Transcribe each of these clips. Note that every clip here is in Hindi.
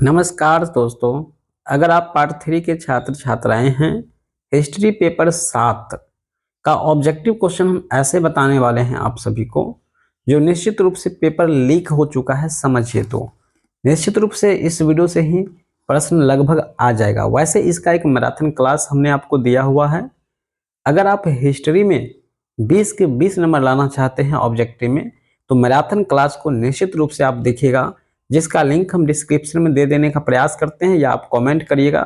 नमस्कार दोस्तों। अगर आप पार्ट 3 के छात्र छात्राएं हैं, हिस्ट्री पेपर 7 का ऑब्जेक्टिव क्वेश्चन हम ऐसे बताने वाले हैं आप सभी को, जो निश्चित रूप से पेपर लीक हो चुका है। समझिए तो निश्चित रूप से इस वीडियो से ही प्रश्न लगभग आ जाएगा। वैसे इसका एक मैराथन क्लास हमने आपको दिया हुआ है। अगर आप हिस्ट्री में 20 के 20 नंबर लाना चाहते हैं ऑब्जेक्टिव में, तो मैराथन क्लास को निश्चित रूप से आप देखिएगा, जिसका लिंक हम डिस्क्रिप्शन में दे देने का प्रयास करते हैं, या आप कमेंट करिएगा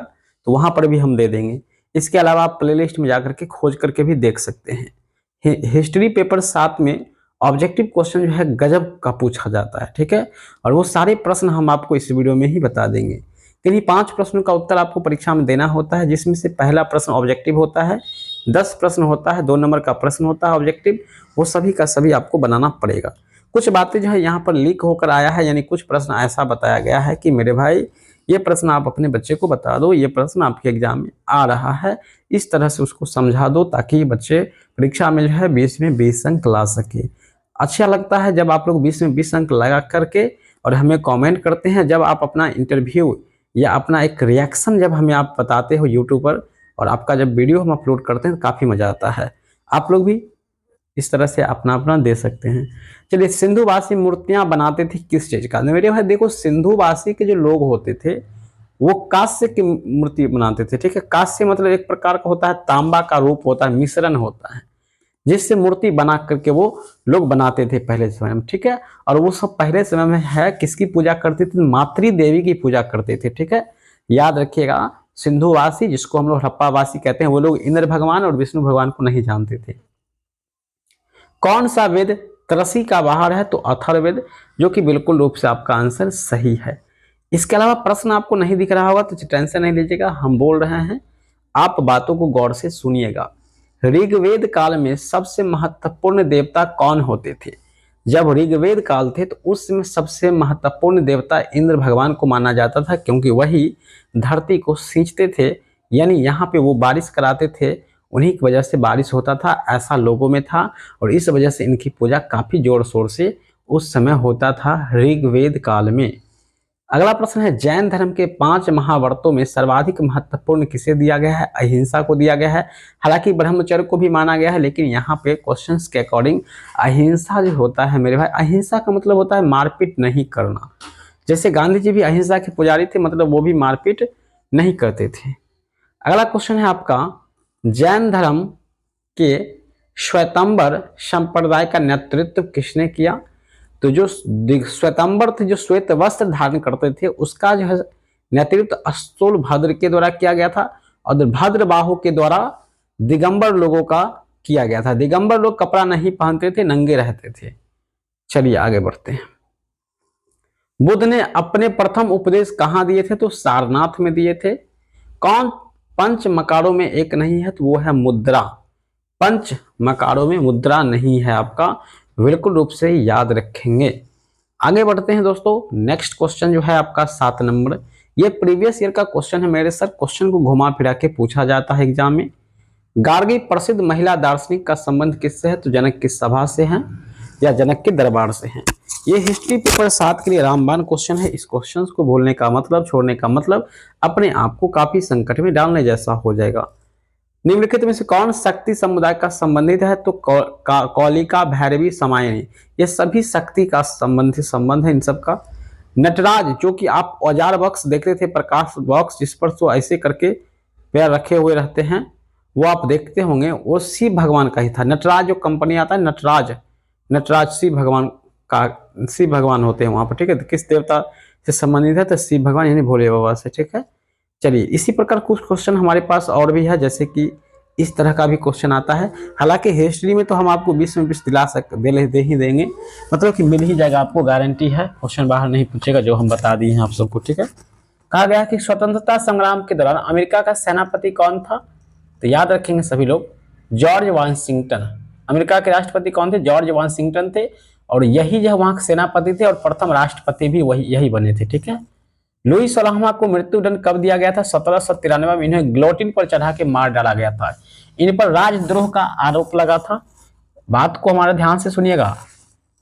तो वहां पर भी हम दे देंगे। इसके अलावा आप प्लेलिस्ट में जाकर के खोज करके भी देख सकते हैं। हिस्ट्री पेपर 7 में ऑब्जेक्टिव क्वेश्चन जो है गजब का पूछा जाता है, ठीक है। और वो सारे प्रश्न हम आपको इस वीडियो में ही बता देंगे। किन्हीं 5 प्रश्नों का उत्तर आपको परीक्षा में देना होता है, जिसमें से पहला प्रश्न ऑब्जेक्टिव होता है, 10 प्रश्न होता है, 2 नंबर का प्रश्न होता है ऑब्जेक्टिव। वो सभी का सभी आपको बनाना पड़ेगा। कुछ बातें जो है यहाँ पर लीक होकर आया है, यानी कुछ प्रश्न ऐसा बताया गया है कि मेरे भाई ये प्रश्न आप अपने बच्चे को बता दो, ये प्रश्न आपके एग्जाम में आ रहा है, इस तरह से उसको समझा दो ताकि बच्चे परीक्षा में जो है 20 में 20 अंक ला सके। अच्छा लगता है जब आप लोग 20 में 20 अंक लगा करके और हमें कमेंट करते हैं, जब आप अपना इंटरव्यू या अपना एक रिएक्शन जब हमें आप बताते हो यूट्यूब पर, और आपका जब वीडियो हम अपलोड करते हैं तो काफ़ी मज़ा आता है। आप लोग भी इस तरह से अपना अपना दे सकते हैं। चलिए, सिंधुवासी मूर्तियां बनाते थे किस चीज का? मेरे भाई देखो, सिंधुवासी के जो लोग होते थे वो कांस्य की मूर्ति बनाते थे, ठीक है। कांस्य मतलब एक प्रकार का होता है, तांबा का रूप होता है, मिश्रण होता है, जिससे मूर्ति बना करके वो लोग बनाते थे पहले समय में, ठीक है। और वो सब पहले समय में है किसकी पूजा करते थे? मातृ देवी की पूजा करते थे, ठीक है। याद रखिएगा, सिंधुवासी जिसको हम लोग हड़प्पावासी कहते हैं, वो लोग इंद्र भगवान और विष्णु भगवान को नहीं जानते थे। कौन सा वेद त्रसी का बाहर है? तो अथर्ववेद, जो कि बिल्कुल रूप से आपका आंसर सही है। इसके अलावा प्रश्न आपको नहीं दिख रहा होगा तो टेंशन नहीं लीजिएगा, हम बोल रहे हैं, आप बातों को गौर से सुनिएगा। ऋग्वेद काल में सबसे महत्वपूर्ण देवता कौन होते थे? जब ऋग्वेद काल थे तो उस समय सबसे महत्वपूर्ण देवता इंद्र भगवान को माना जाता था, क्योंकि वही धरती को सींचते थे, यानी यहाँ पे वो बारिश कराते थे। उन्हीं की वजह से बारिश होता था, ऐसा लोगों में था, और इस वजह से इनकी पूजा काफी जोर शोर से उस समय होता था ऋग्वेद काल में। अगला प्रश्न है, जैन धर्म के 5 महाव्रतों में सर्वाधिक महत्वपूर्ण किसे दिया गया है? अहिंसा को दिया गया है। हालांकि ब्रह्मचर्य को भी माना गया है, लेकिन यहाँ पे क्वेश्चंस के अकॉर्डिंग अहिंसा जो होता है मेरे भाई, अहिंसा का मतलब होता है मारपीट नहीं करना। जैसे गांधी जी भी अहिंसा के पुजारी थे, मतलब वो भी मारपीट नहीं करते थे। अगला क्वेश्चन है आपका, जैन धर्म के श्वेतांबर संप्रदाय का नेतृत्व किसने किया? तो जो श्वेतांबर थे, जो श्वेत वस्त्र धारण करते थे, उसका जो है नेतृत्व स्थूलभद्र के द्वारा किया गया था, और भद्रबाहु के द्वारा दिगंबर लोगों का किया गया था। दिगंबर लोग कपड़ा नहीं पहनते थे, नंगे रहते थे। चलिए आगे बढ़ते हैं। बुद्ध ने अपने प्रथम उपदेश कहाँ दिए थे? तो सारनाथ में दिए थे। कौन पंच मकारों में एक नहीं है? तो वो है मुद्रा। पंच मकारों में मुद्रा नहीं है आपका, बिल्कुल रूप से याद रखेंगे। आगे बढ़ते हैं दोस्तों। नेक्स्ट क्वेश्चन जो है आपका 7 नंबर, ये प्रीवियस ईयर का क्वेश्चन है मेरे सर। क्वेश्चन को घुमा फिरा के पूछा जाता है एग्जाम में। गार्गी प्रसिद्ध महिला दार्शनिक का संबंध किससे है? तो जनक की सभा से है या जनक के दरबार से है। ये हिस्ट्री पेपर 7 के लिए रामबाण क्वेश्चन है। इस क्वेश्चन को बोलने का मतलब, छोड़ने का मतलब अपने आप को काफी संकट में डालने जैसा हो जाएगा। निम्नलिखित में से कौन शक्ति समुदाय का संबंधित है? तो कौलिका, भैरवी, समायनी, ये सभी शक्ति का संबंध है इन सब का। नटराज, जो कि आप औजार बॉक्स देखते थे, प्रकाश बॉक्स जिस पर तो ऐसे करके पैर रखे हुए रहते हैं, वो आप देखते होंगे, वो शिव भगवान का ही था। नटराज जो कंपनी आता है, नटराज शिव भगवान का, शिव भगवान होते हैं वहां पर, ठीक है। तो किस देवता से संबंधित है? तो शिव भगवान यानी भोले बाबा से, ठीक है। चलिए, इसी प्रकार कुछ क्वेश्चन हमारे पास और भी है, जैसे कि इस तरह का भी क्वेश्चन आता है। हालांकि हिस्ट्री में तो हम आपको 20 में 20 दे ही देंगे, मतलब कि मिल ही जाएगा आपको, गारंटी है। क्वेश्चन बाहर नहीं पूछेगा, जो हम बता दिए हैं आप सबको, ठीक है। कहा गया कि स्वतंत्रता संग्राम के दौरान अमेरिका का सेनापति कौन था? तो याद रखेंगे सभी लोग, जॉर्ज वाशिंगटन। अमेरिका के राष्ट्रपति कौन थे? जॉर्ज वाशिंगटन थे, और यही जो वहां के सेनापति थे, और प्रथम राष्ट्रपति भी यही बने थे, ठीक है। लुई 16वां को मृत्युदंड कब दिया गया था? 1793 में इन्हें गिलोटिन पर चढ़ा के मार डाला गया था। इन पर राजद्रोह का आरोप लगा था। बात को हमारे ध्यान से सुनिएगा।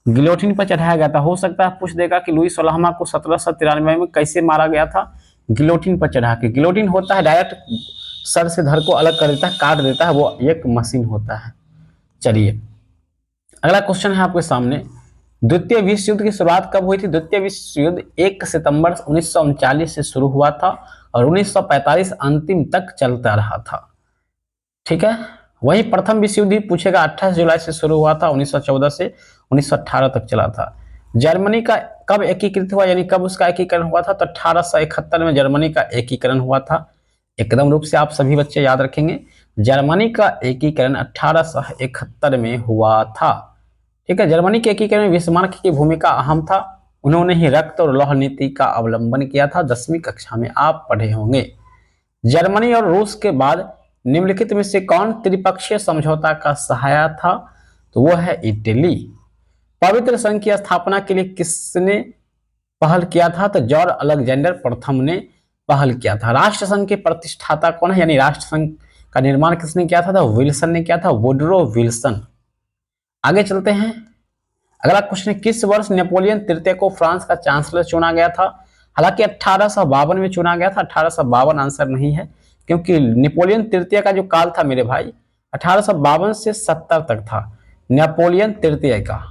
गिलोटिन पर चढ़ाया गया था। हो सकता है पूछ देगा कि लुई 16वां को 1793 में कैसे मारा गया था, गिलोटिन पर चढ़ा के। गिलोटिन होता है डायरेक्ट सर से धड़ को अलग कर देता है, काट देता है, वो एक मशीन होता है। चलिए अगला क्वेश्चन है आपके सामने, द्वितीय विश्व युद्ध की शुरुआत कब हुई थी? द्वितीय विश्व युद्ध 1 सितंबर 1939 से शुरू हुआ था और 1945 अंतिम तक चलता रहा था। ठीक है, वही प्रथम विश्व युद्ध पूछेगा 28 जुलाई से शुरू हुआ था, 1914 से 1918 तक चला था। जर्मनी का कब एकीकृत हुआ, यानी कब उसका एकीकरण हुआ था? तो 1871 में जर्मनी का एकीकरण हुआ था। एकदम रूप से आप सभी बच्चे याद रखेंगे, जर्मनी का एकीकरण 1871 में हुआ था। ठीक है, जर्मनी के एकीकरण में बिस्मार्क की भूमिका अहम था। उन्होंने ही रक्त और लौह नीति का अवलंबन किया था, 10वीं कक्षा में आप पढ़े होंगे। जर्मनी और रूस के बाद निम्नलिखित में से कौन त्रिपक्षीय समझौता का सहायक था? तो वो है इटली। पवित्र संघ की स्थापना के लिए किसने पहल किया था? तो जॉर्ज अलेक्जेंडर प्रथम ने पहल किया था। राष्ट्रसंघ के प्रतिष्ठाता कौन है, यानी राष्ट्रसंघ का निर्माण किसने किया था? तो विल्सन ने किया था, वुडरो विल्सन। आगे चलते हैं, अगला क्वेश्चन, किस वर्ष नेपोलियन तृतीय को फ्रांस का चांसलर चुना गया था? हालांकि 1852 में चुना गया था, 1852 आंसर नहीं है, क्योंकि नेपोलियन तृतीय का जो काल था मेरे भाई 1852 से 70 तक था नेपोलियन तृतीय का।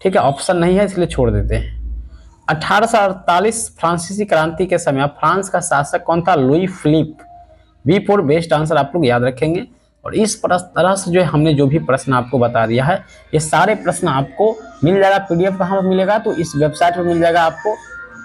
ठीक है, ऑप्शन नहीं है इसलिए छोड़ देते हैं। 1848 फ्रांसीसी क्रांति के समय फ्रांस का शासक कौन था? Louis Philippe. B4 best answer आप लोग याद रखेंगे। और इस तरह से जो हमने जो भी प्रश्न आपको बता दिया है, ये सारे प्रश्न आपको मिल जाएगा। पीडीएफ कहाँ पर मिलेगा? तो इस वेबसाइट पर मिल जाएगा आपको,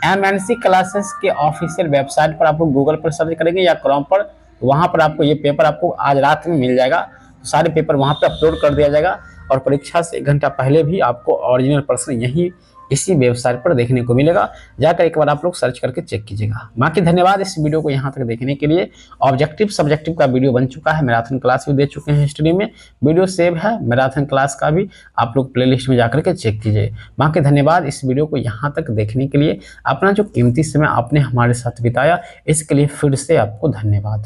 MNC क्लासेस के ऑफिशियल वेबसाइट पर। आप लोग गूगल पर सर्च करेंगे या क्रोम पर, वहाँ पर आपको ये पेपर आपको आज रात में मिल जाएगा। तो सारे पेपर वहाँ पर अपलोड कर दिया जाएगा और परीक्षा से 1 घंटा पहले भी आपको ओरिजिनल प्रश्न यही इसी वेबसाइट पर देखने को मिलेगा। जाकर एक बार आप लोग सर्च करके चेक कीजिएगा। बाकी धन्यवाद इस वीडियो को यहाँ तक देखने के लिए। ऑब्जेक्टिव सब्जेक्टिव का वीडियो बन चुका है, मैराथन क्लास भी दे चुके हैं हिस्ट्री में, वीडियो सेव है मैराथन क्लास का भी, आप लोग प्लेलिस्ट में जाकर के चेक कीजिए। बाकी धन्यवाद इस वीडियो को यहाँ तक देखने के लिए। अपना जो कीमती समय आपने हमारे साथ बिताया इसके लिए फिर से आपको धन्यवाद।